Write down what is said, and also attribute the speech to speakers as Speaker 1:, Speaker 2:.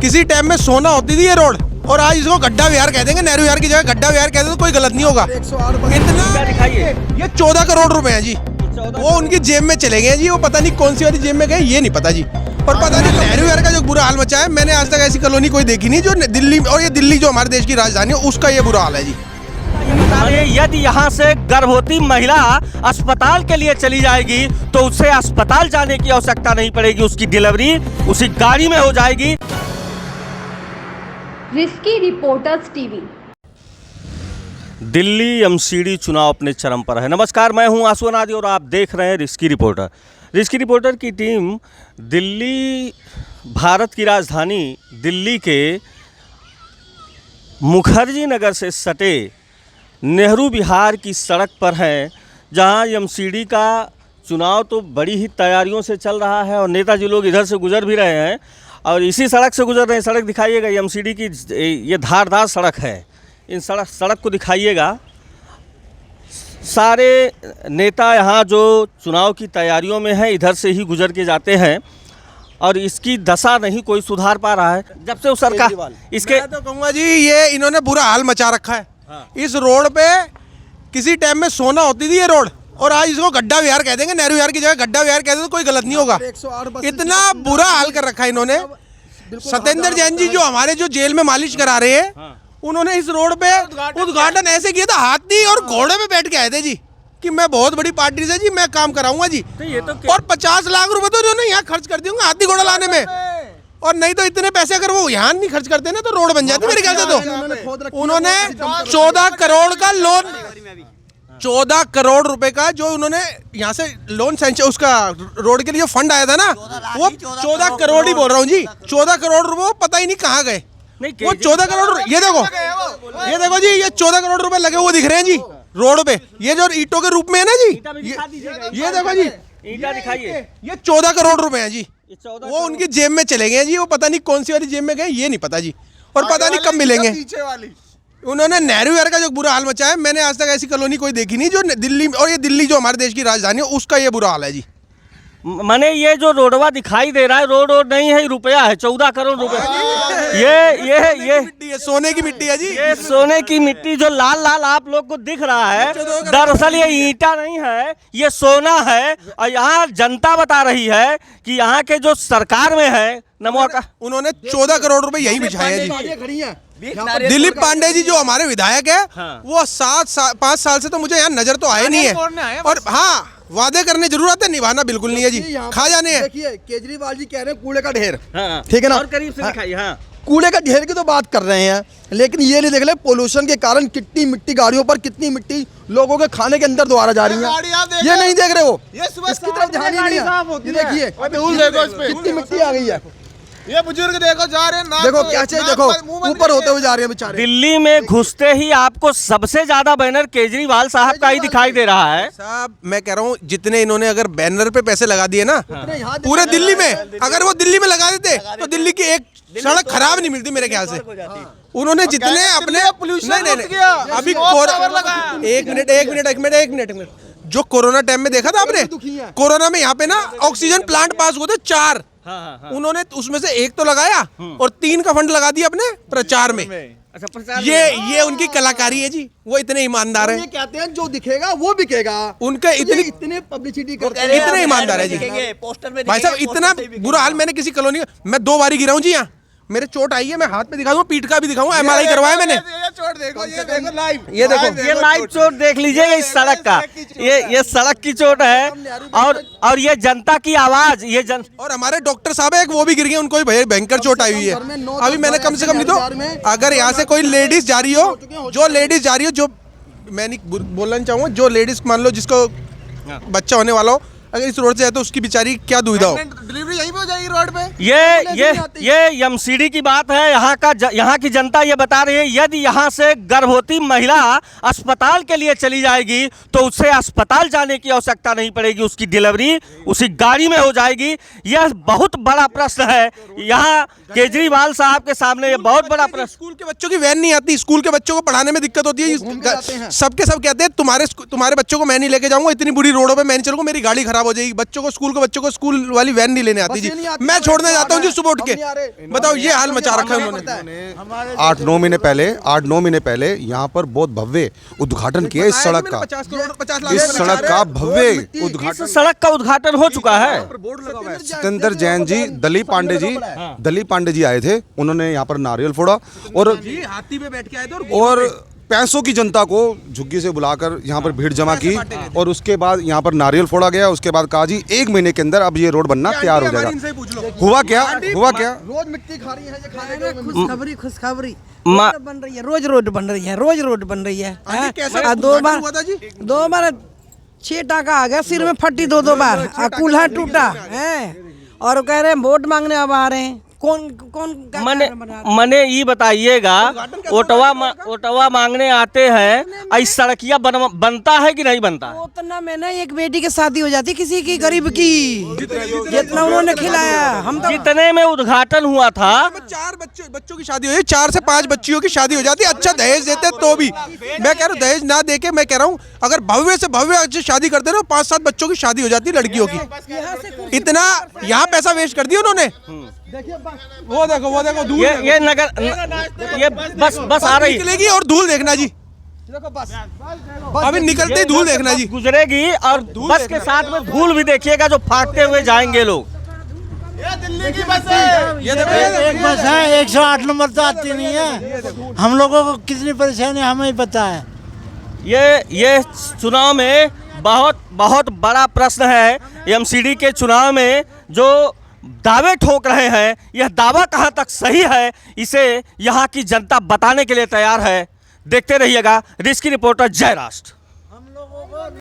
Speaker 1: किसी टाइम में सोना होती थी ये रोड, और आज इसको गड्ढा विहार कह देंगे। नेहरू विहार की जगह गड्ढा विहार कह दें तो कोई गलत नहीं होगा। इतना
Speaker 2: दिखाइए।
Speaker 1: ये 14 करोड़ रुपए हैं जी, वो उनकी जेब में चले गए जी। वो पता नहीं कौन सी वाली जेब में गए, ये नहीं पता जी। और पता नहीं नेहरू विहार का जो बुरा हाल मचा है, मैंने आज तक ऐसी कॉलोनी कोई देखी नहीं जो दिल्ली, और ये दिल्ली जो हमारे देश की राजधानी है उसका ये बुरा हाल है जी।
Speaker 2: यदि यहाँ से गर्भवती महिला अस्पताल के लिए चली जाएगी तो उसे अस्पताल जाने की आवश्यकता नहीं पड़ेगी, उसकी डिलीवरी उसी गाड़ी में हो जाएगी।
Speaker 3: Risky reporters TV.
Speaker 2: Delhi MCD चुनाव अपने चरम पर है। नमस्कार, मैं हूं आसू अनादि और आप देख रहे हैं रिस्की रिपोर्टर। रिस्की रिपोर्टर की टीम दिल्ली, भारत की राजधानी दिल्ली के मुखर्जी नगर से सटे नेहरू विहार की सड़क पर है, जहां एमसीडी का चुनाव तो बड़ी ही तैयारियों से चल रहा है और नेताजी लोग इधर से गुजर भी रहे हैं और इसी सड़क से गुजर रहे हैं। सड़क दिखाइएगा, एमसीडी की ये धारदार सड़क है। इन सड़क को दिखाइएगा। सारे नेता यहाँ जो चुनाव की तैयारियों में हैं इधर से ही गुजर के जाते हैं और इसकी दशा नहीं कोई सुधार पा रहा है जब से वो सरकार इसके।
Speaker 1: मैं तो कहूँगा जी, ये इन्होंने बुरा हाल मचा रखा है। इस रोड पे किसी टाइम में सोना होती थी ये रोड, और आज इसको गड्ढा विहार कह देंगे। नेहरू विहार की जगह गड्ढा विहार कह दें तो कोई गलत नहीं होगा। इतना बुरा हाल कर रखा है इन्होंने। सत्येंद्र जैन जी जो हमारे जो जेल में मालिश करा रहे हैं, उन्होंने इस रोड पे उद्घाटन ऐसे किया था, हाथी और घोड़े पे बैठ के आए थे जी कि मैं बहुत बड़ी पार्टी से जी मैं काम कराऊंगा जी।
Speaker 2: तो ये तो
Speaker 1: और 50 लाख रुपए तो इन्होंने यहाँ खर्च कर दिए हाथी घोड़ा लाने में, और नहीं तो इतने पैसे अगर वो यहाँ नहीं खर्च करते ना तो रोड बन जाती मेरे ख्याल से। तो उन्होंने 14 करोड़ का लोन, 14 करोड़ रुपए का जो उन्होंने यहाँ से लोन सैंक्शन, उसका रोड के लिए फंड आया था ना, वो 14 करोड़ ही बोल रहा हूँ जी। 14 करोड़ रुपए वो पता ही नहीं कहाँ गए। वो 14 करोड़, ये देखो जी, ये 14 करोड़ रुपए लगे हुए दिख रहे हैं जी रोड पे। ये जो ईंटों के रूप में है ना जी, ये देखो जी,
Speaker 2: ईंटा दिखाइए।
Speaker 1: ये 14 करोड़ रुपए हैं जी, वो उनकी जेब में चले गए जी। वो पता नहीं कौन सी वाली जेब में गए, ये नहीं पता जी, और पता नहीं कब मिलेंगे। उन्होंने नेहरू विहार का जो बुरा हाल मचा है, मैंने आज तक ऐसी कॉलोनी कोई देखी नहीं जो दिल्ली, और ये दिल्ली जो हमारे देश की राजधानी है उसका ये बुरा हाल है जी।
Speaker 2: माने ये जो रोडवा दिखाई दे रहा है, रोड नहीं है, रुपया है 14 करोड़ रुपए। ये
Speaker 1: मिट्टी है, सोने की मिट्टी है जी।
Speaker 2: ये सोने की मिट्टी जो लाल लाल आप लोग को दिख रहा है, दरअसल ये ईंटा नहीं है, ये सोना है। और यहाँ जनता बता रही है कि यहाँ के जो सरकार में है नमो का,
Speaker 1: उन्होंने 14 करोड़ रुपए यही बिछाए हैं जी। दिलीप पांडे जी जो हमारे विधायक है, वो 5 साल से तो मुझे यहाँ नजर तो आए नहीं है। और हाँ, वादे करने जरूर आते, निभाना बिल्कुल नहीं है जी, खा जाने हैं।
Speaker 4: देखिए केजरीवाल जी कह रहे हैं कूड़े का ढेर,
Speaker 2: ठीक है ना, और करीब से दिखाइए। हाँ,
Speaker 4: कूड़े का ढेर की तो बात कर रहे हैं, लेकिन ये नहीं देख ले पोल्यूशन के कारण कितनी मिट्टी गाड़ियों पर, कितनी मिट्टी लोगों के खाने के अंदर द्वारा जा रही है। ये नहीं देख रहे हो, इसकी तरफ ध्यान ही नहीं है। ये देखिए कितनी मिट्टी आ गई है।
Speaker 1: ये बुजुर्ग देखो जा रहे हैं,
Speaker 4: देखो क्या चाहिए, देखो ऊपर होते हुए जा रहे हैं बेचारे।
Speaker 2: दिल्ली में घुसते ही आपको सबसे ज्यादा बैनर केजरीवाल साहब का ही दिखाई दे रहा है।
Speaker 1: साहब मैं कह रहा हूँ, जितने इन्होंने अगर बैनर पे पैसे लगा दिए ना पूरे दिल्ली में, अगर वो दिल्ली में लगा देते तो दिल्ली की एक सड़क खराब नहीं मिलती मेरे ख्याल से। उन्होंने जितने अपने अभी एक मिनट जो कोरोना टाइम में देखा था आपने, कोरोना में यहाँ पे ना ऑक्सीजन प्लांट पास हुए थे 4। उन्होंने उसमें से एक तो लगाया और 3 का फंड लगा दिया अपने प्रचार में। अच्छा, ये उनकी कलाकारी है जी, वो इतने ईमानदार हैं।
Speaker 4: ये कहते हैं जो दिखेगा वो बिकेगा,
Speaker 1: उनके इतने
Speaker 4: पब्लिसिटी करते हैं,
Speaker 1: इतने ईमानदार है जी। भाई साहब इतना बुरा हाल मैंने किसी कॉलोनी, मैं 2 बारी गिरा हूँ जी। यहाँ मेरे चोट आई है, मैं हाथ पे दिखाऊंगा, पीठ का भी दिखाऊंगा, MRI करवाया मैंने।
Speaker 4: चोट देखो, ये देखो लाइव,
Speaker 2: ये देखो, ये लाइव चोट देख लीजिए इस सड़क का। ये सड़क की चोट है और ये जनता की आवाज,
Speaker 1: और हमारे डॉक्टर साहब है, वो भी गिर गए, उनको भी भयंकर चोट आई हुई है। अभी मैंने कम से कम नहीं तो, अगर यहाँ से कोई लेडीज जा रही हो, जो मैं नहीं बोलना चाहूँगा, जो लेडीज मान लो जिसको बच्चा होने वाला हो, अगर इस रोड से है तो उसकी बेचारी क्या दुविधा हो।
Speaker 4: डिलीवरी यहीं पे हो जाएगी रोड पे।
Speaker 2: ये एमसीडी की बात है। यहाँ की जनता ये बता रही है, यदि यहाँ से गर्भवती महिला अस्पताल के लिए चली जाएगी तो उसे अस्पताल जाने की आवश्यकता नहीं पड़ेगी, उसकी डिलीवरी उसी गाड़ी में हो जाएगी। यह बहुत बड़ा प्रश्न है यहाँ केजरीवाल साहब के सामने, ये बहुत बड़ा प्रश्न।
Speaker 1: स्कूल के बच्चों की वैन नहीं आती, स्कूल के बच्चों को पढ़ाने में दिक्कत होती है। सबके सब कहते हैं तुम्हारे बच्चों को मैं नहीं लेके जाऊंगा, इतनी बुरी रोडों पे मैं नहीं चलूंगा, मेरी गाड़ी खराब खराब हो जाएगी, बच्चों को स्कूल वाली वैन नहीं लेने आती
Speaker 4: बस
Speaker 1: जी।
Speaker 4: ये नहीं आती,
Speaker 1: मैं छोड़ने जाता हूँ जी
Speaker 4: हम
Speaker 1: सुबह उठ
Speaker 4: नहीं
Speaker 1: के।
Speaker 4: आ रहे।
Speaker 1: बताओ ये हाल मचा रखा है उन्होंने।
Speaker 5: 8-9 महीने पहले यहाँ पर बहुत भव्य उद्घाटन किया इस सड़क का।
Speaker 1: 50 करोड़ 50 लाख
Speaker 5: इस
Speaker 1: रुपए
Speaker 5: सड़क
Speaker 1: बचा
Speaker 5: का
Speaker 1: रहे
Speaker 5: भव्य
Speaker 2: इस
Speaker 5: उद्घाटन
Speaker 2: सड़क का उद्घाटन हो चुका है।
Speaker 5: सत्येंद्र जैन जी, दलीप पांडे जी आए थे, उन्होंने यहाँ पर नारियल फोड़ा और
Speaker 1: हैं। जी हाथी पे बैठ के आए थे
Speaker 5: और पैसों की जनता को झुग्गी से बुलाकर यहाँ पर भीड़ जमा की और उसके बाद यहाँ पर नारियल फोड़ा गया। उसके बाद कहा जी 1 महीने के अंदर अब ये रोड बनना तैयार हो जाएगा। हुआ क्या?
Speaker 4: रोज मिट्टी खा रही है ये खाने को।
Speaker 6: खुशखबरी
Speaker 2: मा-
Speaker 6: रोड बन रही है, रोज रोड बन रही है, रोज रोड बन रही है।
Speaker 1: आंटी,
Speaker 6: हाँ?
Speaker 1: कैसा
Speaker 6: आ,
Speaker 1: उद्घाटन हुआ था जी?
Speaker 6: 2 बार 6 टाका आ गया, सिर में फटी 2 बार, कूल्हा टूटा है और कह रहे हैं वोट मांगने अब आ रहे हैं। कौन कौन क्या कारण बना रहा है?
Speaker 2: मने ये बताइएगा, ओटवा मांगने आते हैं, इस सड़किया बनता है कि नहीं बनता है?
Speaker 6: उतना में ना एक बेटी की शादी हो जाती किसी की गरीब की, जितना उन्होंने खिलाया। हम तो
Speaker 2: जितने में उद्घाटन हुआ था
Speaker 1: 4 बच्चों की शादी हो जाती, 4 से 5 बच्चियों की शादी हो जाती। अच्छा दहेज देते तो भी, मैं कह रहा हूँ दहेज ना देके, मैं कह रहा हूँ अगर भव्य से भव्य अच्छी शादी करते ना, 5-7 बच्चों की शादी हो जाती लड़कियों की। इतना यहाँ पैसा वेस्ट कर दिया उन्होंने। वो देखो धूल
Speaker 2: ये नगर ये बस आ रही
Speaker 1: निकलेगी और धूल देखना जी।
Speaker 4: देखो बस
Speaker 1: अभी निकलते ही धूल देखना जी।
Speaker 2: गुजरेगी और बस के साथ में धूल भी देखिएगा जो फाड़ते हुए जाएंगे लोग।
Speaker 1: ये देखो
Speaker 7: एक बस है, 108 नंबर तो आती नहीं है। हम लोगों को कितनी परेशानी हमें ही पता है।
Speaker 2: ये चुनाव में बहुत बड़ा प्रश्न है। एमसीडी के चुनाव में जो दावे ठोक रहे हैं, यह दावा कहां तक सही है, इसे यहां की जनता बताने के लिए तैयार है। देखते रहिएगा। रिस्की रिपोर्टर जय राष्ट्र।